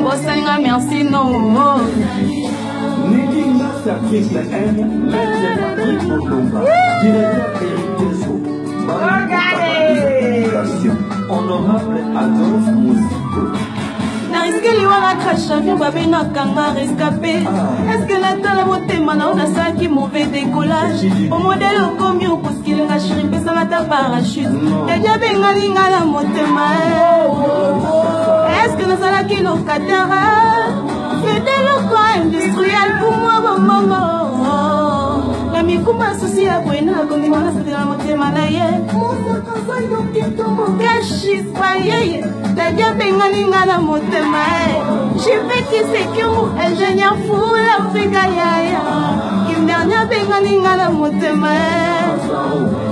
Bosenga merci non. Honorable Adolphe Musico. Est-ce que les wara cracha vient baber na kanga rescapé? Est-ce que la tala motema na on a ça qui mauvais décollage? Au modèle au combien parce qu'il a chiripé ça m'a ta parachute. Et dia benga linga la motema. Est-ce que na sala qui locataire? C'est des locaux industriels pour moi maman. La mikuma souci à buena quand il m'a sorti la motema na ye. Cachi paye. La dia benga linga la motema. Je fais qui c'est que vous ingénieur fou l'Afrique yaya. Qui me dernière benga linga la motema.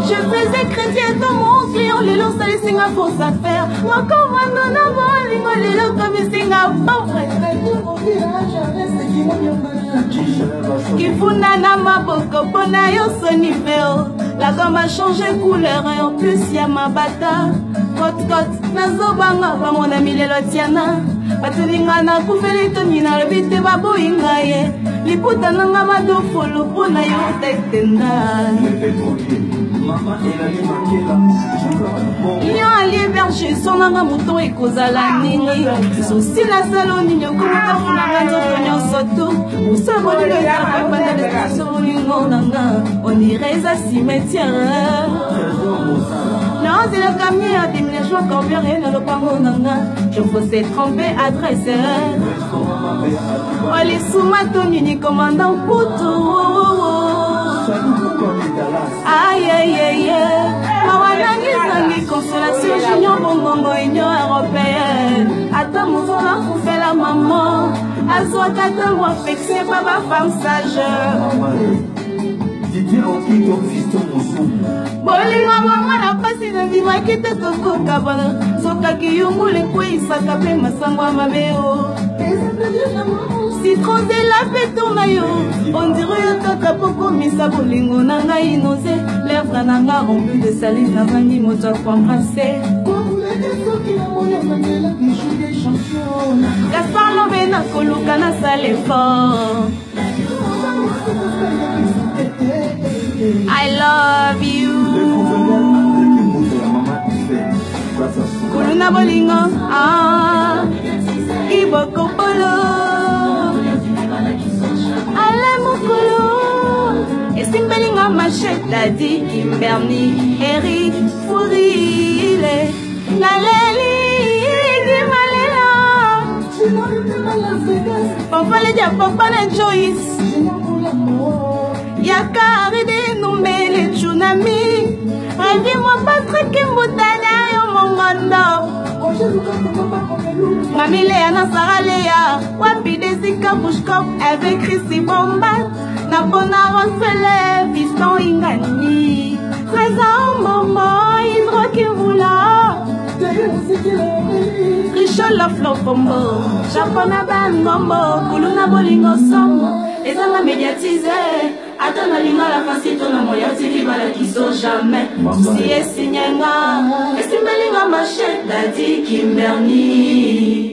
Je faisais crédit dans mon client les lots ça les Singapour ça faire. Moi commande na moi les lots comme Singapour. Qui funda na maboko pona yo sonifeo. La gomme a changé couleur et en plus y'a ma bata. Côte nazobanga ba mon ami les lotiana. Batulinga na kufeli toni na lebite babo ingaye. Liputa nanga madofolo pona yo tetenda. Yo ali berger son nanga mouton et kozala nini. Souci la saloni yo komata funanga nzotonyo soto. Usaboni le ya panda de solingo nanga. On irait à cimetière. Non, c'est le camion à déménagement quand bien rien ne le pango nanga. Je faisais tromper adresse. Oh les sous-matons ni commandant Poutou. Aïe aïe aïe. Mawanangi zangi consolation junior bongongo union européenne. Attends mon volant pour faire la maman. Azoa kata moi fixé par ma femme sage. Bolingo mama na pasi na vima kite koko kabana. Soka kiyungu le kwe isaka pe masangwa mabeo. Citron de la pétona yo. On dirait kaka poko misa bolingo nanga inose. Lèvres nanga rompues de salive na vangi moto pour embrasser. Gaspard Lobé na koluka na sale fort. I love you. Kuluna bolingo, Iboko polo. Ale mokolo. Et simbelinga machette a dit Kimberly, Eric, Fourile, Naleli, Dimalela. Papa le dia, papa le Joyce. Yakari de numele tsunami. Ravi-moi Patrick Moutana yo mongondo. Mamile ana saralea. Wapi desika bushkop avec Chrissy Bomba. Na bona rosele fiston ingani. Présent maman hydro qui voula. Richol la flopombo. Japona ban mambo. Kuluna bolingo sombo. Et ça m'a médiatisé. Attends la ligne la facile na moya tiki bala kiso jamais. Si est signé nga. Et si me linga machette a dit Kimberly.